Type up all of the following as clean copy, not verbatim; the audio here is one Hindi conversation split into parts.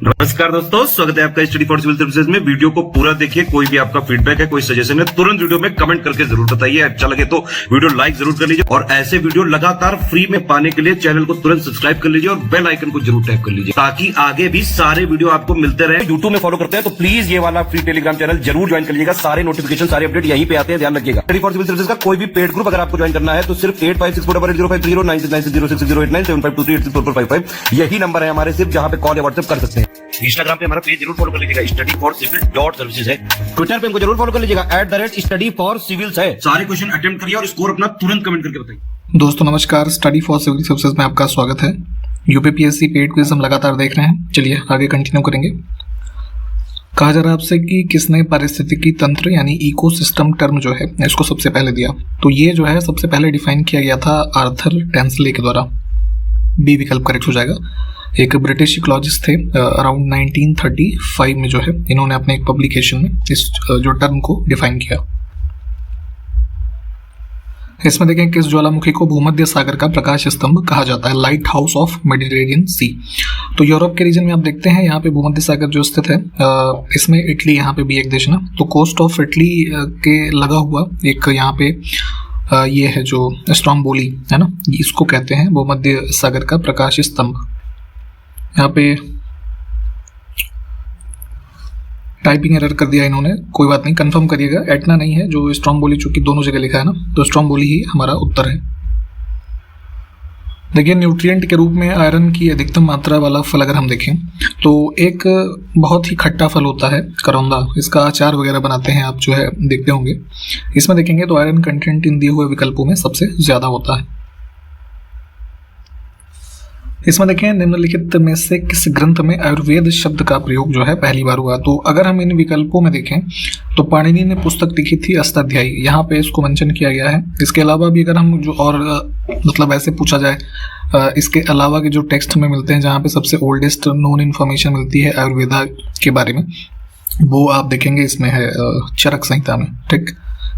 नमस्कार दोस्तों, स्वागत है आपका स्टडी फॉर सिविल सर्विसेज में। वीडियो को पूरा देखिए। कोई भी आपका फीडबैक है, कोई सजेशन है, तुरंत वीडियो में कमेंट करके जरूर बताइए। अच्छा लगे तो वीडियो लाइक जरूर कर लीजिए और ऐसे वीडियो लगातार फ्री में पाने के लिए चैनल को तुरंत सब्सक्राइब कर लीजिए और बेल आइकन को जरूर टैप कर लीजिए ताकि आगे भी सारे वीडियो आपको मिलते रहे। यूट्यूब में फॉलो करते हैं तो प्लीज ये वाला फ्री टेलीग्राम चैनल जरूर ज्वाइन कर लीजिएगा। सारे नोटिफिकेशन, सारे अपडेट यहीं पे आते हैं, ध्यान रखिएगा। स्टडी फॉर सिविल सर्विसेज का कोई भी पेड ग्रुप अगर आपको ज्वाइन करना है तो सिर्फ 856480560660897523864455 यही नंबर है हमारे, सिर्फ जहां पे कॉल या व्हाट्सएप कर सकते हैं। इंस्टाग्राम पे हमारा पेज जरूर फॉलो कर लीजिएगा, studyforcivil.services है। ट्विटर पे हमको जरूर फॉलो कर लीजिएगा, @studyforcivils है। सारे क्वेश्चन अटेम्प्ट करिए और स्कोर अपना तुरंत कमेंट करके बताइए। दोस्तों नमस्कार, स्टडी फॉर सिविल सर्विसेज में आपका स्वागत है। यूपीपीएससी पेड क्विज हम लगातार देख रहे हैं। चलिए आगे कंटिन्यू करेंगे। कहा जा रहा है आपसे कि किसने पारिस्थितिकी तंत्र यानी इकोसिस्टम टर्म जो है इसको सबसे पहले दिया। तो ये जो है सबसे पहले डिफाइन किया गया था आर्थर टैंसले के द्वारा। बी विकल्प करेक्ट हो जाएगा। एक ब्रिटिश इकोलॉजिस्ट थे, अराउंड 1935 में जो है इन्होंने अपने एक पब्लिकेशन में इस जो टर्म को डिफाइन किया। इसमें देखें किस ज्वालामुखी को भूमध्य सागर का प्रकाश स्तंभ कहा जाता है, लाइट हाउस ऑफ मेडिटेरेनियन सी। तो यूरोप के रीजन में आप देखते हैं यहाँ पे भूमध्य सागर जो स्थित है, इसमें इटली यहाँ पे भी एक देश ना, तो कोस्ट ऑफ इटली के लगा हुआ एक यहाँ पे ये है जो स्ट्रोम्बोली है ना, इसको कहते हैं भूमध्य सागर का प्रकाश स्तंभ। यहाँ पे टाइपिंग एरर कर दिया इन्होंने, कोई बात नहीं, कंफर्म करिएगा। एटना नहीं है, जो स्ट्रोम्बोली चूंकि दोनों जगह लिखा है ना, तो स्ट्रोम्बोली ही हमारा उत्तर है। देखिए न्यूट्रिएंट के रूप में आयरन की अधिकतम मात्रा वाला फल अगर हम देखें तो एक बहुत ही खट्टा फल होता है करौंदा, इसका अचार वगैरह बनाते हैं आप जो है देखते होंगे। इसमें देखेंगे तो आयरन कंटेंट इन दिए हुए विकल्पों में सबसे ज्यादा होता है। इसमें देखें निम्नलिखित में से किस ग्रंथ में आयुर्वेद शब्द का प्रयोग जो है पहली बार हुआ। तो अगर हम इन विकल्पों में देखें तो पाणिनि ने पुस्तक लिखी थी अष्टाध्यायी, यहाँ पे इसको मेंशन किया गया है। इसके अलावा भी अगर हम जो और मतलब ऐसे पूछा जाए, इसके अलावा के जो टेक्स्ट में मिलते हैं जहाँ पे सबसे ओल्डेस्ट नोन इन्फॉर्मेशन मिलती है आयुर्वेदा के बारे में, वो आप देखेंगे इसमें है चरक संहिता में। ठीक,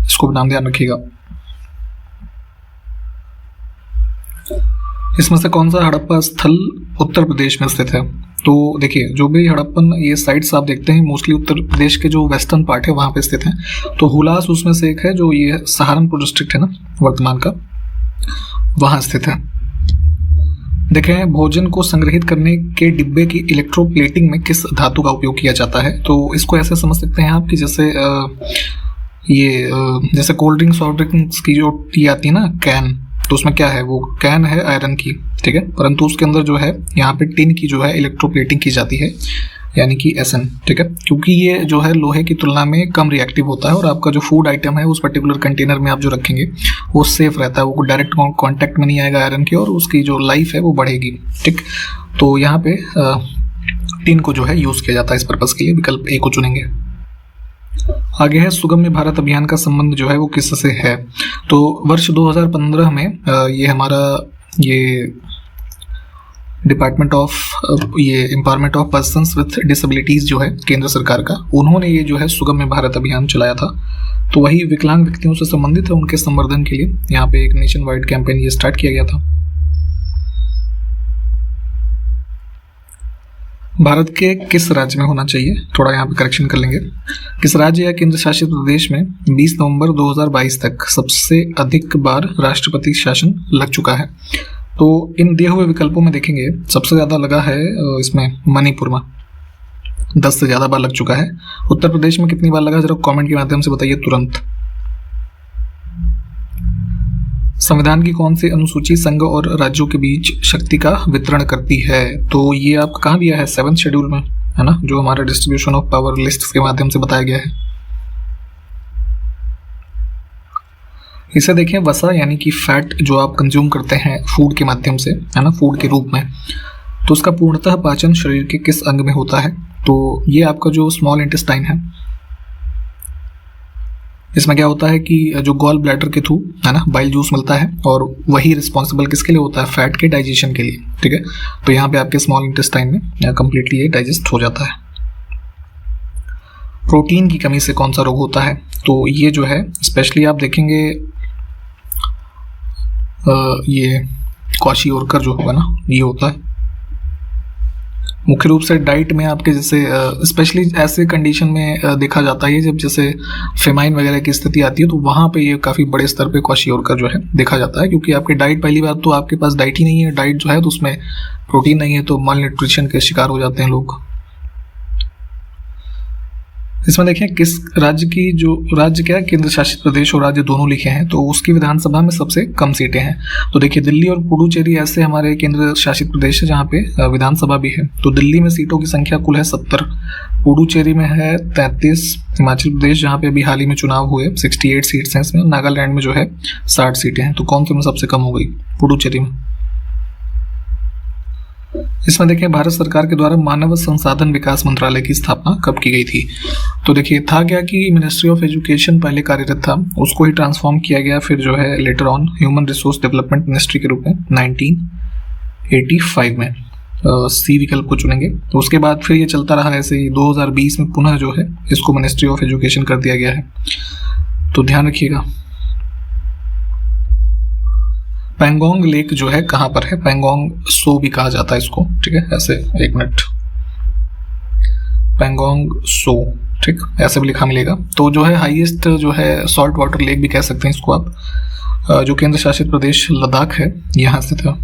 इसको नाम ध्यान रखिएगा। इसमें से कौन सा हड़प्पा स्थल उत्तर प्रदेश में स्थित है। तो देखिए जो भी हड़प्पन ये साइट्स आप देखते हैं मोस्टली उत्तर प्रदेश के जो वेस्टर्न पार्ट है वहाँ पे स्थित हैं। तो हुलास उसमें से एक है जो ये सहारनपुर डिस्ट्रिक्ट है ना वर्तमान का, वहाँ स्थित है। देखें भोजन को संग्रहित करने के डिब्बे की इलेक्ट्रोप्लेटिंग में किस धातु का उपयोग किया जाता है। तो इसको ऐसे समझ सकते हैं आप कि जैसे जैसे कोल्ड ड्रिंक्स सॉफ्ट ड्रिंक्स की जो टी आती है ना कैन, तो उसमें क्या है, वो कैन है आयरन की, ठीक है, परंतु उसके अंदर जो है यहाँ पे टिन की जो है इलेक्ट्रोप्लेटिंग की जाती है यानी कि SN, ठीक है, क्योंकि ये जो है लोहे की तुलना में कम रिएक्टिव होता है और आपका जो फूड आइटम है उस पर्टिकुलर कंटेनर में आप जो रखेंगे वो सेफ रहता है, वो डायरेक्ट कॉन्टैक्ट में नहीं आएगा आयरन की और उसकी जो लाइफ है वो बढ़ेगी। ठीक, तो यहाँ पे टिन को जो है यूज किया जाता है इस पर्पज के लिए। विकल्प A को चुनेंगे। आगे है सुगम्य भारत अभियान का संबंध जो है वो किससे है। तो वर्ष 2015 में ये हमारा ये डिपार्टमेंट ऑफ ये empowerment of persons with disabilities जो है केंद्र सरकार का, उन्होंने ये जो है सुगम्य भारत अभियान चलाया था। तो वही विकलांग व्यक्तियों से संबंधित है, उनके संवर्धन के लिए यहाँ पे एक नेशन वाइड कैंपेन ये स्टार्ट किया गया था। भारत के किस राज्य में होना चाहिए, थोड़ा यहाँ पे करेक्शन कर लेंगे। किस राज्य या केंद्र शासित प्रदेश में 20 नवंबर 2022 तक सबसे अधिक बार राष्ट्रपति शासन लग चुका है। तो इन दिए हुए विकल्पों में देखेंगे सबसे ज़्यादा लगा है इसमें मणिपुर में, 10 से ज़्यादा बार लग चुका है। उत्तर प्रदेश में कितनी बार लगा जरा कमेंट के माध्यम से बताइए तुरंत। संविधान की कौन सी अनुसूची संघ और राज्यों के बीच शक्ति का वितरण करती है। तो ये आपको कहाँ दिया है, 7th शेड्यूल में है ना, जो हमारा डिस्ट्रीब्यूशन ऑफ पावर लिस्ट के माध्यम से बताया गया है। इसे देखें वसा यानी कि फैट जो आप कंज्यूम करते हैं फूड के माध्यम से है ना, फूड के रूप में, तो उसका पूर्णतः पाचन शरीर के किस अंग में होता है। तो ये आपका जो स्मॉल इंटेस्टाइन है, इसमें क्या होता है कि जो गॉल ब्लैडर के थ्रू है ना बाइल जूस मिलता है और वही रिस्पॉन्सिबल किसके लिए होता है, फैट के डाइजेशन के लिए। ठीक है, तो यहाँ पे आपके स्मॉल इंटेस्टाइन में कंप्लीटली ये डाइजेस्ट हो जाता है। प्रोटीन की कमी से कौन सा रोग होता है। तो ये जो है स्पेशली आप देखेंगे ये क्वाशियोरकर जो होगा ना, ये होता है मुख्य रूप से डाइट में आपके जैसे स्पेशली ऐसे कंडीशन में देखा जाता है जब जैसे फेमाइन वगैरह की स्थिति आती है, तो वहाँ पे ये काफ़ी बड़े स्तर पे क्वाशियोरकर जो है देखा जाता है, क्योंकि आपकी डाइट, पहली बात तो आपके पास डाइट ही नहीं है, डाइट जो है तो उसमें प्रोटीन नहीं है, तो माल न्यूट्रिशन के शिकार हो जाते हैं लोग। इसमें देखें किस राज्य की, जो राज्य क्या केंद्र शासित प्रदेश और राज्य दोनों लिखे हैं, तो उसकी विधानसभा में सबसे कम सीटें हैं। तो देखिए दिल्ली और पुडुचेरी ऐसे हमारे केंद्र शासित प्रदेश है जहाँ पे विधानसभा भी है। तो दिल्ली में सीटों की संख्या कुल है 70, पुडुचेरी में है 33, हिमाचल प्रदेश जहाँ पे अभी हाल ही में चुनाव हुए 68 सीट्स हैं इसमें, नागालैंड में जो है 60 सीटें हैं। तो कौन से में सबसे कम हो गई? पुडुचेरी में। इसमें देखिए भारत सरकार के द्वारा मानव संसाधन विकास मंत्रालय की स्थापना कब की गई थी? तो देखिए था क्या कि मिनिस्ट्री ऑफ एजुकेशन पहले कार्यरत था, उसको ही ट्रांसफॉर्म किया गया फिर जो है later on human resource development ministry के रूप में 1985 में। सी विकल्प को चुनेंगे। तो उसके बाद फिर ये चलता रहा ऐसे ही, 2020 में पुनः जो है इसको मिनिस्ट्री ऑफ एजुकेशन कर दिया गया है। तो ध्यान रखिएगा। पैंगोंग लेक जो है कहाँ पर है? पैंगोंग सो भी कहा जाता है इसको, ठीक है, ऐसे, एक मिनट, पैंगोंग सो, ठीक, ऐसे भी लिखा मिलेगा। तो जो है हाईएस्ट जो है सॉल्ट वाटर लेक भी कह सकते हैं इसको आप, जो केंद्र शासित प्रदेश लद्दाख है यहाँ स्थित है।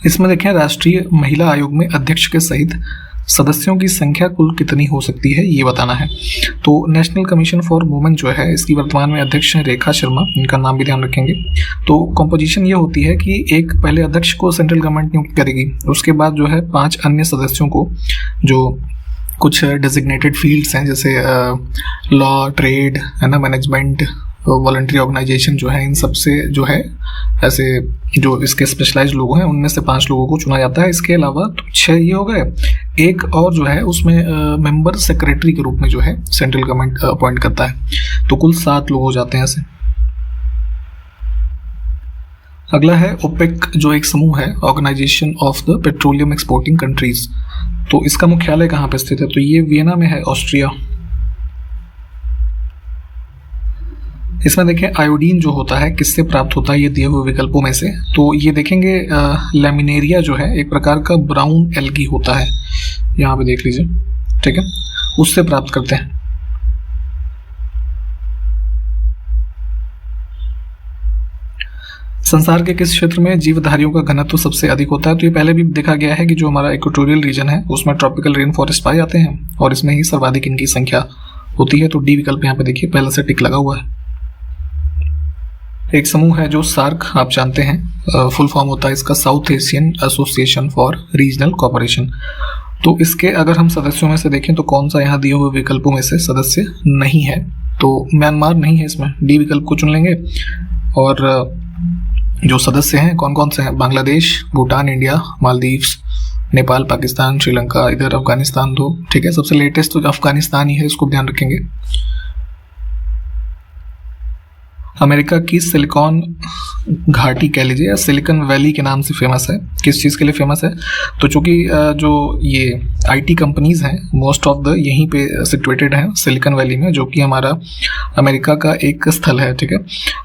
इसमें देखें राष्ट्रीय महिला आयोग में अध्यक्ष के सहित सदस्यों की संख्या कुल कितनी हो सकती है ये बताना है। तो नेशनल कमीशन फॉर वुमेन जो है इसकी वर्तमान में अध्यक्ष हैं रेखा शर्मा, इनका नाम भी ध्यान रखेंगे। तो कॉम्पोजिशन ये होती है कि एक पहले अध्यक्ष को सेंट्रल गवर्नमेंट नियुक्त करेगी, उसके बाद जो है 5 अन्य सदस्यों को, जो कुछ डेजिग्नेटेड फील्ड्स हैं जैसे लॉ, ट्रेड, है ना, मैनेजमेंट, वॉलंटरी ऑर्गेनाइजेशन जो है, इन सब से जो है ऐसे जो इसके स्पेशलाइज्ड लोग हैं उनमें से 5 लोगों को चुना जाता है। इसके अलावा 6 ये हो गए, एक और जो है उसमें मेंबर सेक्रेटरी के रूप में जो है सेंट्रल गवर्नमेंट अपॉइंट करता है। तो कुल 7 लोग हो जाते हैं ऐसे। अगला है ओपेक, जो एक समूह है, organization of the petroleum exporting countries. तो इसका मुख्यालय कहाँ पे स्थित है? तो ये वियना में है, ऑस्ट्रिया। इसमें देखें आयोडीन जो होता है किससे प्राप्त होता है ये दिए हुए विकल्पों में से। तो ये देखेंगे लैमिनेरिया जो है एक प्रकार का ब्राउन एल्गी होता है, यहाँ पे देख लीजिए, ठीक है, उससे प्राप्त करते हैं। संसार के किस क्षेत्र में जीवधारियों का घनत्व सबसे अधिक होता है? तो ये पहले भी देखा गया है कि जो हमारा इक्वेटोरियल रीजन है उसमें ट्रॉपिकल रेन फॉरेस्ट पाए जाते हैं और इसमें ही सर्वाधिक इनकी संख्या होती है। तो डी विकल्प यहाँ पे देखिए पहले से टिक लगा हुआ है। एक समूह है जो सार्क, आप जानते हैं, फुल फॉर्म होता है इसका south Asian association for regional cooperation. तो इसके अगर हम सदस्यों में से देखें तो कौन सा यहाँ दिए हुए विकल्पों में से सदस्य नहीं है? तो म्यांमार नहीं है इसमें, डी विकल्प को चुन लेंगे। और जो सदस्य हैं कौन कौन से हैं? बांग्लादेश, भूटान, इंडिया, मालदीव्स, नेपाल, पाकिस्तान, श्रीलंका, इधर अफगानिस्तान, तो ठीक है, सबसे लेटेस्ट तो अफगानिस्तान ही है, इसको ध्यान रखेंगे। अमेरिका की सिलिकॉन घाटी कह लीजिए या सिलिकॉन वैली के नाम से फेमस है, किस चीज़ के लिए फेमस है? तो चूंकि जो ये आईटी कंपनीज हैं मोस्ट ऑफ द यहीं पे सिचुएटेड हैं सिलिकॉन वैली में, जो कि हमारा अमेरिका का एक स्थल है, ठीक है।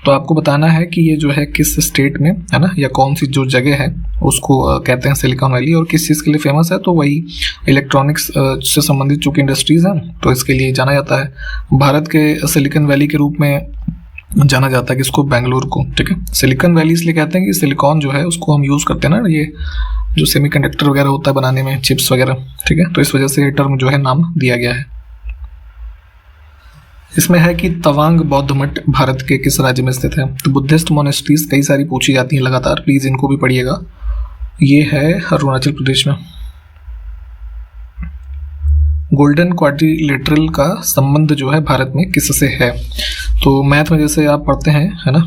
तो आपको बताना है कि ये जो है किस स्टेट में है ना, या कौन सी जो जगह है उसको कहते हैं सिलिकॉन वैली, और किस चीज़ के लिए फेमस है? तो वही इलेक्ट्रॉनिक्स से संबंधित चूँकि इंडस्ट्रीज़ हैं तो इसके लिए जाना जाता है। भारत के सिलिकॉन वैली के रूप में जाना जाता है किसको? बेंगलुरु को, ठीक है। सिलिकॉन वैली इसलिए कहते हैं कि सिलिकॉन जो है उसको हम यूज़ करते हैं ना, ये जो सेमीकंडक्टर वगैरह होता है बनाने में, चिप्स वगैरह, ठीक है, तो इस वजह से ये टर्म जो है नाम दिया गया है। इसमें है कि तवांग बौद्ध मठ भारत के किस राज्य में स्थित है? तो बुद्धिस्ट मोनेस्ट्रीज कई सारी पूछी जाती हैं लगातार, प्लीज इनको भी पढ़िएगा। ये है अरुणाचल प्रदेश में। गोल्डन क्वाड्रिलेटरल का संबंध जो है भारत में किससे है? तो मैथ में जैसे आप पढ़ते हैं, है ना,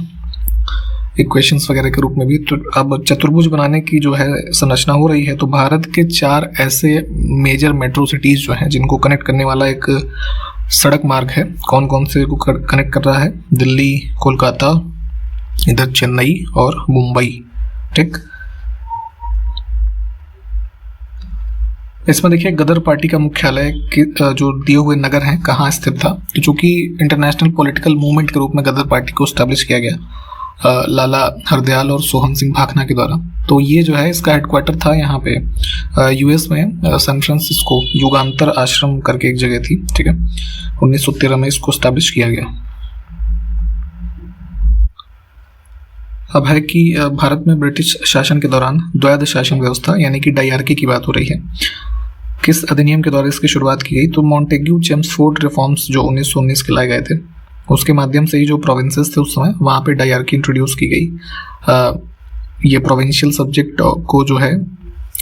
इक्वेशंस वगैरह के रूप में भी, तो अब चतुर्भुज बनाने की जो है संरचना हो रही है। तो भारत के 4 ऐसे मेजर मेट्रो सिटीज जो हैं जिनको कनेक्ट करने वाला एक सड़क मार्ग है, कौन कौन से को कनेक्ट कर रहा है? दिल्ली, कोलकाता, इधर चेन्नई और मुंबई, ठीक। इसमें देखिए गदर पार्टी का मुख्यालय जो दिए हुए नगर हैं कहाँ स्थित था? तो चूंकि इंटरनेशनल पॉलिटिकल मूवमेंट के रूप में गदर पार्टी को स्टैब्लिश किया गया, लाला हरदयाल और सोहन सिंह भाखना के द्वारा। तो ये जो है इसका हेडक्वार्टर था यहाँ पे यूएस में सैन फ्रांसिस्को युगांतर आश्रम करके एक जगह थी, ठीक है। 1913 में इसको स्टैब्लिश किया गया। अब है कि भारत में ब्रिटिश शासन के दौरान द्वैध शासन व्यवस्था यानी कि डायरकी की बात हो रही है। किस अधिनियम के द्वारा इसकी शुरुआत की गई? तो मॉन्टेग्यू चेम्सफोर्ड रिफॉर्म्स जो 1919 के लाए गए थे, उसके माध्यम से ही जो प्रोविंसेस थे उस समय वहाँ पे डायरकी इंट्रोड्यूस की गई। ये प्रोविंशियल सब्जेक्ट को जो है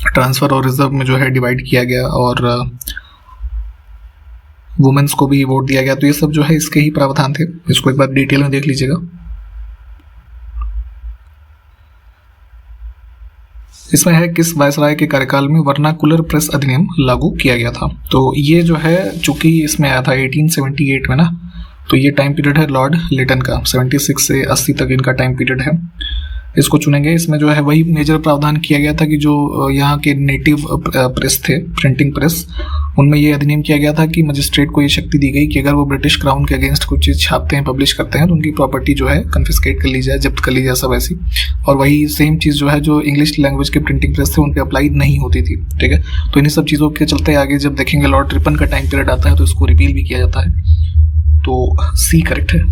ट्रांसफर और रिजर्व में जो है डिवाइड किया गया और वुमेन्स को भी वोट दिया गया। तो ये सब जो है इसके ही प्रावधान थे। इसको एक बार डिटेल में देख लीजिएगा। इसमें है किस वायसराय के कार्यकाल में वर्नाकुलर प्रेस अधिनियम लागू किया गया था? तो ये जो है चूंकि इसमें आया था 1878 में ना, तो ये टाइम पीरियड है लॉर्ड लिटन का। 76 से 80 तक इनका टाइम पीरियड है। इसको चुनेंगे। इसमें जो है वही मेजर प्रावधान किया गया था कि जो यहाँ के नेटिव प्रेस थे, प्रिंटिंग प्रेस, उनमें ये अधिनियम किया गया था कि मजिस्ट्रेट को ये शक्ति दी गई कि अगर वो ब्रिटिश क्राउन के अगेंस्ट कुछ चीज़ छापते हैं, पब्लिश करते हैं, तो उनकी प्रॉपर्टी जो है कन्फिस्केट कर ली जाए, जब्त कर ली जाए, सब ऐसी। और वही सेम चीज़ जो है जो इंग्लिश लैंग्वेज के प्रिंटिंग प्रेस थे उन पर अप्लाई नहीं होती थी, ठीक है। तो इन्हीं सब चीज़ों के चलते आगे जब देखेंगे लॉर्ड रिपन का टाइम पीरियड आता है तो इसको रिपील भी किया जाता है। तो सी करेक्ट है।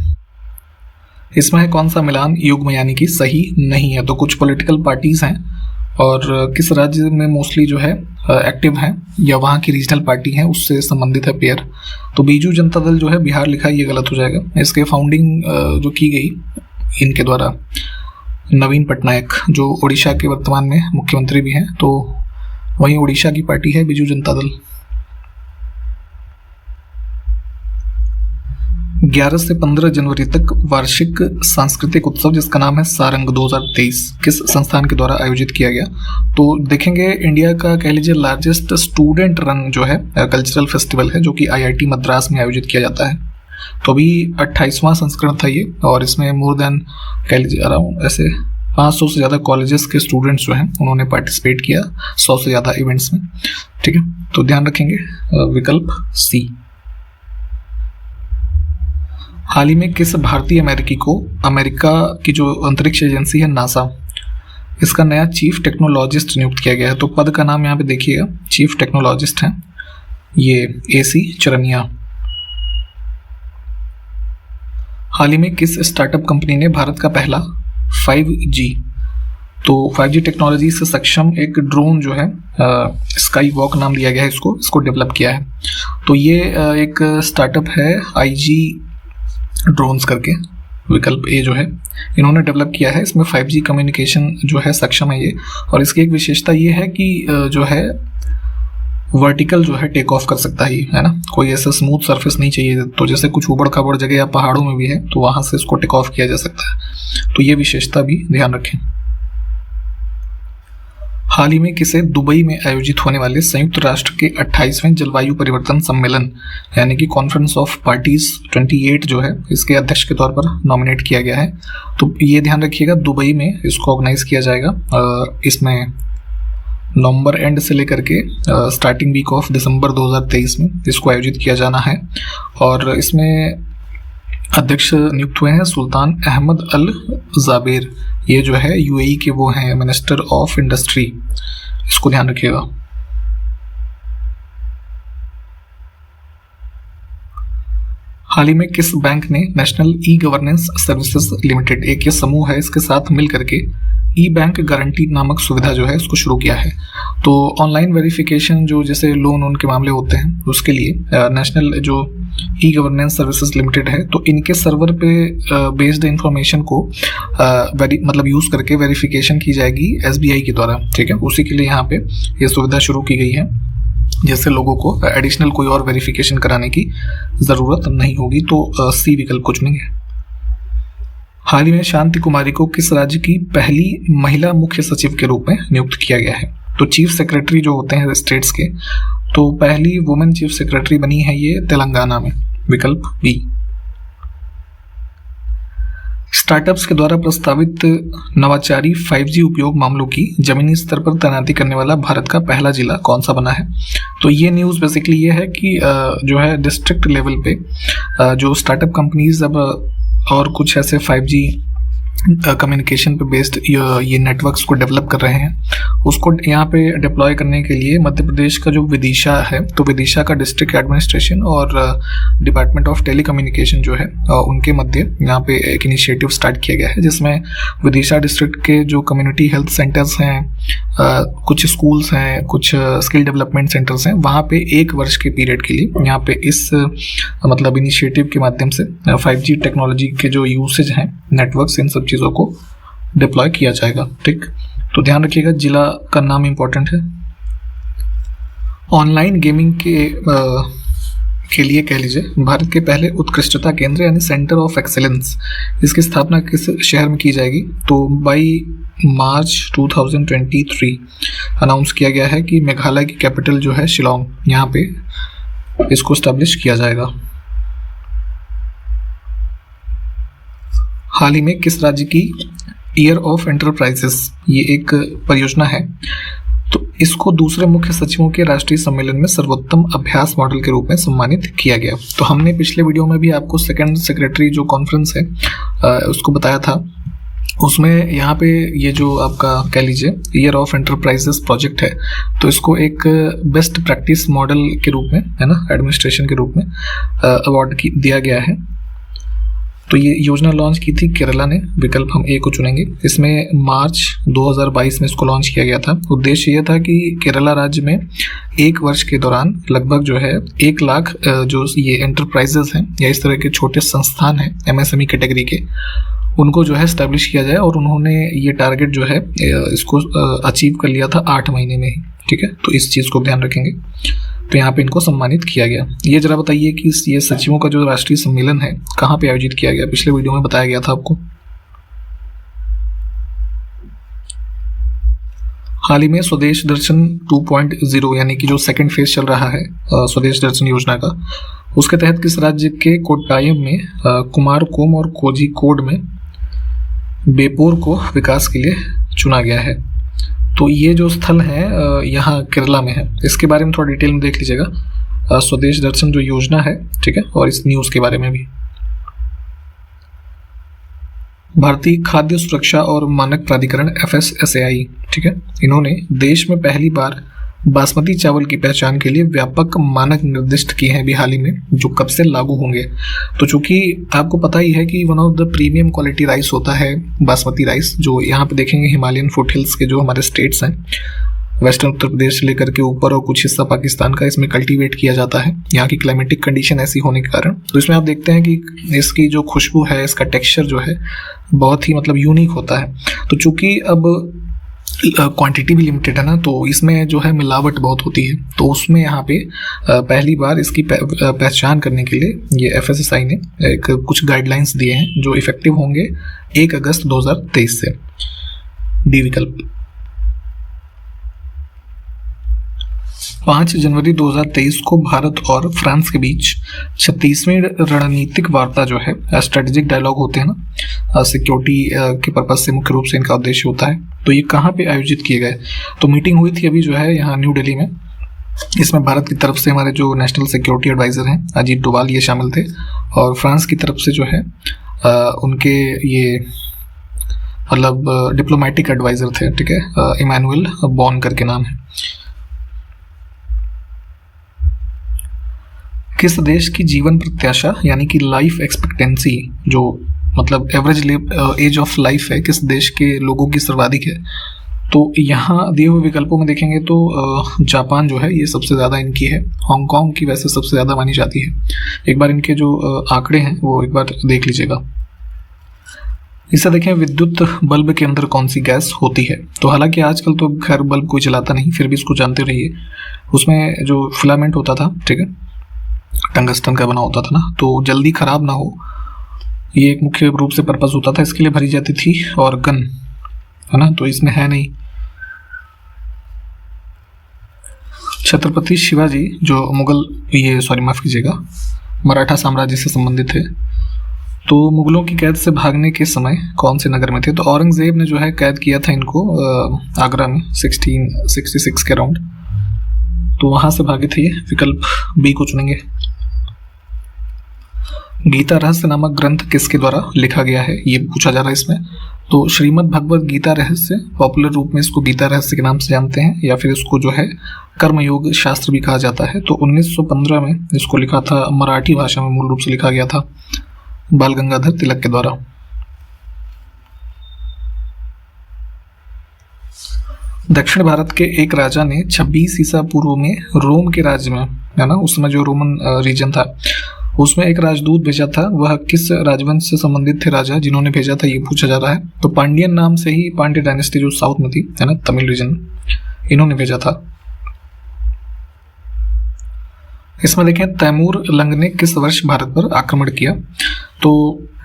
इसमें है कौन सा मिलान युग्म यानी कि सही नहीं है? तो कुछ पॉलिटिकल पार्टीज हैं और किस राज्य में मोस्टली जो है एक्टिव हैं या वहाँ की रीजनल पार्टी है उससे संबंधित है पेयर। तो बीजू जनता दल जो है बिहार लिखा है, ये गलत हो जाएगा। इसके फाउंडिंग जो की गई इनके द्वारा नवीन पटनायक जो उड़ीसा के वर्तमान में मुख्यमंत्री भी हैं, तो वहीं उड़ीसा की पार्टी है बीजू जनता दल। 11 से 15 जनवरी तक वार्षिक सांस्कृतिक उत्सव जिसका नाम है सारंग 2023 किस संस्थान के द्वारा आयोजित किया गया? तो देखेंगे इंडिया का कह लीजिए लार्जेस्ट स्टूडेंट रन जो है कल्चरल फेस्टिवल है, जो कि आईआईटी मद्रास में आयोजित किया जाता है। तो अभी 28वां संस्करण था ये, और इसमें मोर देन कह लीजिए अराउंड ऐसे 500 से ज़्यादा कॉलेजेस के स्टूडेंट्स जो हैं उन्होंने पार्टिसिपेट किया 100 से ज़्यादा इवेंट्स में, ठीक है। तो ध्यान रखेंगे विकल्प सी। हाल ही में किस भारतीय अमेरिकी को अमेरिका की जो अंतरिक्ष एजेंसी है नासा, इसका नया चीफ टेक्नोलॉजिस्ट नियुक्त किया गया है? तो पद का नाम यहाँ पे देखिएगा, चीफ टेक्नोलॉजिस्ट हैं ये AC चरनिया। हाल ही में किस स्टार्टअप कंपनी ने भारत का पहला 5G तो 5G टेक्नोलॉजी से सक्षम एक ड्रोन जो है स्काई वॉक नाम दिया गया है इसको डेवलप किया है? तो ये एक स्टार्टअप है IG ड्रोन्स करके, विकल्प ए जो है इन्होंने डेवलप किया है। इसमें 5G कम्युनिकेशन जो है सक्षम है ये, और इसकी एक विशेषता ये है कि जो है वर्टिकल जो है टेक ऑफ कर सकता है ना, कोई ऐसा स्मूथ सरफेस नहीं चाहिए। तो जैसे कुछ उबड़ खाबड़ जगह या पहाड़ों में भी है तो वहाँ से इसको टेक ऑफ किया जा सकता है। तो ये विशेषता भी ध्यान रखें। हाल ही में किसे दुबई में आयोजित होने वाले संयुक्त राष्ट्र के 28वें जलवायु परिवर्तन सम्मेलन यानी कि कॉन्फ्रेंस ऑफ पार्टीज 28 जो है इसके अध्यक्ष के तौर पर नॉमिनेट किया गया है? तो ये ध्यान रखिएगा दुबई में इसको ऑर्गेनाइज किया जाएगा। इसमें नवंबर एंड से लेकर के स्टार्टिंग वीक ऑफ दिसंबर 2023 में इसको आयोजित किया जाना है। और इसमें अध्यक्ष नियुक्त हुए हैं सुल्तान अहमद अल जाबेर, ये जो है UAE के वो हैं मिनिस्टर ऑफ इंडस्ट्री, इसको ध्यान रखिएगा। हाल ही में किस बैंक ने national e governance services limited, एक ये समूह है, इसके साथ मिल करके ई बैंक गारंटी नामक सुविधा जो है उसको शुरू किया है? तो ऑनलाइन वेरिफिकेशन जो जैसे लोन उनके मामले होते हैं उसके लिए नेशनल जो ई गवर्नेंस सर्विसेज लिमिटेड है, तो इनके सर्वर पे बेस्ड इंफॉर्मेशन को मतलब यूज़ करके वेरिफिकेशन की जाएगी SBI के द्वारा, ठीक है। उसी के लिए यहाँ पे ये सुविधा शुरू की गई है, जैसे लोगों को एडिशनल कोई और वेरिफिकेशन कराने की ज़रूरत नहीं होगी। तो सी विकल्प को चुनेंगे। हाल ही में शांति कुमारी को किस राज्य की पहली महिला मुख्य सचिव के रूप में नियुक्त किया गया है? तो चीफ सेक्रेटरी जो होते हैं स्टेट्स के, तो पहली वुमेन चीफ सेक्रेटरी बनी है ये तेलंगाना में, विकल्प बी। स्टार्टअप्स के द्वारा प्रस्तावित नवाचारी 5G उपयोग मामलों की जमीनी स्तर पर तैनाती करने वाला भारत का पहला जिला कौन सा बना है? तो ये न्यूज़ बेसिकली ये है कि जो है डिस्ट्रिक्ट लेवल पे जो स्टार्टअप कंपनीज अब और कुछ ऐसे 5G कम्युनिकेशन पे बेस्ड ये नेटवर्क्स को डेवलप कर रहे हैं, उसको यहाँ पे डिप्लॉय करने के लिए मध्य प्रदेश का जो विदिशा है, तो विदिशा का डिस्ट्रिक्ट एडमिनिस्ट्रेशन और डिपार्टमेंट ऑफ टेली कम्युनिकेशन जो है उनके मध्य यहाँ पे एक इनिशिएटिव स्टार्ट किया गया है, जिसमें विदिशा डिस्ट्रिक्ट के जो कम्युनिटी हेल्थ सेंटर्स हैं, कुछ स्कूल्स हैं, कुछ स्किल डेवलपमेंट सेंटर्स हैं, वहाँ पे 1 वर्ष के पीरियड के लिए यहाँ पे इस मतलब इनिशिएटिव के माध्यम से 5G टेक्नोलॉजी के जो यूसेज हैं नेटवर्क्स, इन सब चीज़ों को डिप्लॉय किया जाएगा। ठीक, तो ध्यान रखिएगा, जिला का नाम इम्पोर्टेंट है। ऑनलाइन गेमिंग के लिए कह लीजिए भारत के पहले उत्कृष्टता केंद्र यानी सेंटर ऑफ एक्सेलेंस, इसकी स्थापना किस शहर में की जाएगी? तो बाई मार्च 2023 अनाउंस किया गया है कि मेघालय की कैपिटल जो है शिलोंग, यहाँ पे इसको स्टैब्लिश किया जाएगा। हाल ही में किस राज्य की ईयर ऑफ एंटरप्राइजेस, ये एक परियोजना है, तो इसको दूसरे मुख्य सचिवों के राष्ट्रीय सम्मेलन में सर्वोत्तम अभ्यास मॉडल के रूप में सम्मानित किया गया। तो हमने पिछले वीडियो में भी आपको सेकंड सेक्रेटरी जो कॉन्फ्रेंस है उसको बताया था, उसमें यहाँ पे ये जो आपका कह लीजिए ईयर ऑफ एंटरप्राइजेस प्रोजेक्ट है, तो इसको एक बेस्ट प्रैक्टिस मॉडल के रूप में, है ना, एडमिनिस्ट्रेशन के रूप में अवार्ड दिया गया है। तो ये योजना लॉन्च की थी केरला ने, विकल्प हम ए को चुनेंगे। इसमें मार्च 2022 में इसको लॉन्च किया गया था। उद्देश्य यह था कि केरला राज्य में 1 वर्ष के दौरान लगभग जो है 1 लाख जो ये एंटरप्राइजेस हैं या इस तरह के छोटे संस्थान हैं MSME कैटेगरी के, उनको जो है स्टैब्लिश किया जाए, और उन्होंने ये टारगेट जो है इसको अचीव कर लिया था 8 महीने में ही। ठीक है, तो इस चीज़ को ध्यान रखेंगे। तो यहाँ पे इनको सम्मानित किया गया। ये जरा बताइए कि ये सचिवों का जो राष्ट्रीय सम्मेलन है कहाँ पे आयोजित किया गया? पिछले वीडियो में बताया गया था आपको। हाल ही में स्वदेश दर्शन 2.0 यानी कि जो सेकंड फेज चल रहा है स्वदेश दर्शन योजना का, उसके तहत किस राज्य के कोट्टायम में कुमारकोम और कोझिकोड में बेपोर को विकास के लिए चुना गया है? तो ये जो स्थल है यहाँ केरला में है। इसके बारे में थोड़ा डिटेल में देख लीजिएगा, स्वदेश दर्शन जो योजना है, ठीक है, और इस न्यूज़ के बारे में भी। भारतीय खाद्य सुरक्षा और मानक प्राधिकरण FSSAI, ठीक है, इन्होंने देश में पहली बार बासमती चावल की पहचान के लिए व्यापक मानक निर्दिष्ट किए हैं अभी हाल ही में, जो कब से लागू होंगे। तो चूंकि आपको पता ही है कि one of the premium quality rice होता है बासमती राइस, जो यहाँ पे देखेंगे हिमालयन फुटहिल्स के जो हमारे स्टेट्स हैं, वेस्टर्न उत्तर प्रदेश से लेकर के ऊपर और कुछ हिस्सा पाकिस्तान का, इसमें कल्टीवेट किया जाता है यहाँ की क्लाइमेटिक कंडीशन ऐसी होने के कारण। तो इसमें आप देखते हैं कि इसकी जो खुशबू है, इसका टेक्सचर जो है बहुत ही मतलब यूनिक होता है। तो चूंकि अब क्वांटिटी भी लिमिटेड है ना, तो इसमें जो है मिलावट बहुत होती है, तो उसमें यहाँ पे पहली बार इसकी पहचान करने के लिए ये FSSAI ने एक कुछ गाइडलाइंस दिए हैं जो इफेक्टिव होंगे 1 अगस्त 2023 से। डी विकल्प। 5 जनवरी 2023 को भारत और फ्रांस के बीच 36वीं रणनीतिक वार्ता जो है, स्ट्रेटेजिक डायलॉग होते हैं ना, सिक्योरिटी के पर्पज से मुख्य रूप से इनका उद्देश्य होता है। तो ये कहाँ पे आयोजित किए गए? तो मीटिंग हुई थी अभी जो है यहाँ न्यू दिल्ली में। इसमें भारत की तरफ से हमारे जो नेशनल सिक्योरिटी एडवाइज़र हैं अजीत डोभाल, ये शामिल थे, और फ्रांस की तरफ से जो है उनके ये मतलब डिप्लोमेटिक एडवाइज़र थे, ठीक है, इमैनुअल बॉन करके नाम है। किस देश की जीवन प्रत्याशा यानी कि लाइफ एक्सपेक्टेंसी, जो मतलब एवरेज एज ऑफ लाइफ है, किस देश के लोगों की सर्वाधिक है? तो यहाँ दिए हुए विकल्पों में देखेंगे तो जापान जो है ये सबसे ज़्यादा इनकी है, हांगकांग की वैसे सबसे ज़्यादा मानी जाती है। एक बार इनके जो आंकड़े हैं वो एक बार देख लीजिएगा। इसे देखें, विद्युत बल्ब के अंदर कौन सी गैस होती है? तो हालांकि आजकल तो खैर बल्ब कोई जलाता नहीं, फिर भी इसको जानते रहिए। उसमें जो फिलामेंट होता था, ठीक है, टंगस्टन का बना होता था ना, तो जल्दी खराब ना हो, ये एक मुख्य रूप से पर्पस होता था, इसके लिए भरी जाती थी। और गन है ना, तो इसमें है नहीं। छत्रपति शिवाजी जो माफ कीजिएगा, मराठा साम्राज्य से संबंधित थे, तो मुगलों की कैद से भागने के समय कौन से नगर में थे? तो औरंगजेब ने जो है कैद किया था इनको आगरा में 1666 के अराउंड, तो वहां से भागे थे ये। विकल्प बी को चुनेंगे। गीता रहस्य नामक ग्रंथ किसके द्वारा लिखा गया है, ये पूछा जा रहा है इसमें। तो श्रीमद् भगवद गीता रहस्य, पॉपुलर रूप में इसको गीता रहस्य के नाम से जानते हैं, या फिर इसको जो है कर्मयोग शास्त्र भी कहा जाता है। तो 1915 में इसको लिखा था, मराठी भाषा में मूल रूप से लिखा गया था बाल गंगाधर तिलक के द्वारा। दक्षिण भारत के एक राजा ने 26 ईसा पूर्व में रोम के राज्य में, है ना, उस समय जो रोमन रीजन था उसमें एक राजदूत भेजा था। वह किस राजवंश से संबंधित थे राजा जिन्होंने भेजा था, ये पूछा जा रहा है। तो पांडियन नाम से ही, पांड्य डायनेस्टी जो साउथ में थी, है ना, तमिल रीजन, इन्होंने भेजा था। इसमें देखें तैमूर लंग ने किस वर्ष भारत पर आक्रमण किया। तो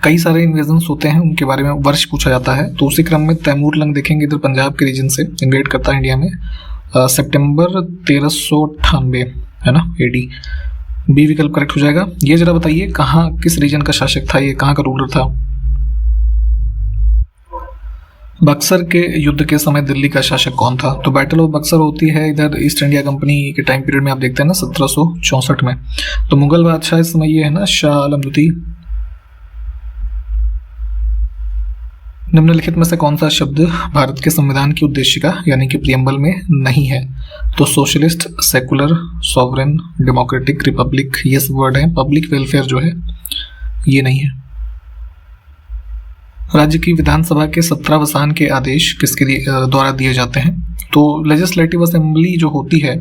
कई सारे इन्वेजन्स होते हैं, उनके बारे में वर्ष पूछा जाता है। तो उसी क्रम में तैमूर लंग देखेंगे इधर पंजाब के रीजन से इन्वेड करता है इंडिया में सितंबर 1398, है ना, एडी। बी विकल्प करेक्ट हो जाएगा। ये जरा बताइए कहाँ, किस रीजन का शासक था, ये कहाँ का रूलर था। बक्सर के युद्ध के समय दिल्ली का शासक कौन था। तो बैटल ऑफ बक्सर होती है इधर ईस्ट इंडिया कंपनी के टाइम पीरियड में, आप देखते हैं ना 1764 में। तो मुगल बादशाह इस समय ये है ना शाह आलम द्वितीय। निम्नलिखित में से कौन सा शब्द भारत के संविधान की उद्देशिका यानी कि प्रियम्बल में नहीं है। तो socialist, secular, sovereign, democratic, Republic, ये सब वर्ड है। पब्लिक वेलफेयर जो है ये नहीं है। राज्य की विधानसभा के 17 के आदेश किसके द्वारा दिए जाते हैं। तो लेजिस्लेटिव असेंबली जो होती है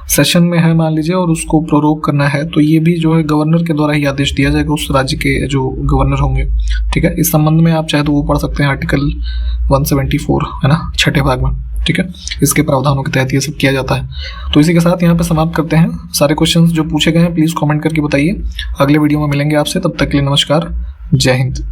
सेशन में है मान लीजिए, और उसको प्रोरोग करना है तो ये भी जो है गवर्नर के द्वारा ही आदेश दिया जाएगा, उस राज्य के जो गवर्नर होंगे। ठीक है, इस संबंध में आप चाहे तो वो पढ़ सकते हैं आर्टिकल 174, है ना, 6ठे भाग में। ठीक है, इसके प्रावधानों के तहत ये सब किया जाता है। तो इसी के साथ यहाँ पे समाप्त करते हैं। सारे क्वेश्चंस जो पूछे गए हैं प्लीज कमेंट करके बताइए। अगले वीडियो में मिलेंगे आपसे, तब तक के लिए नमस्कार, जय हिंद।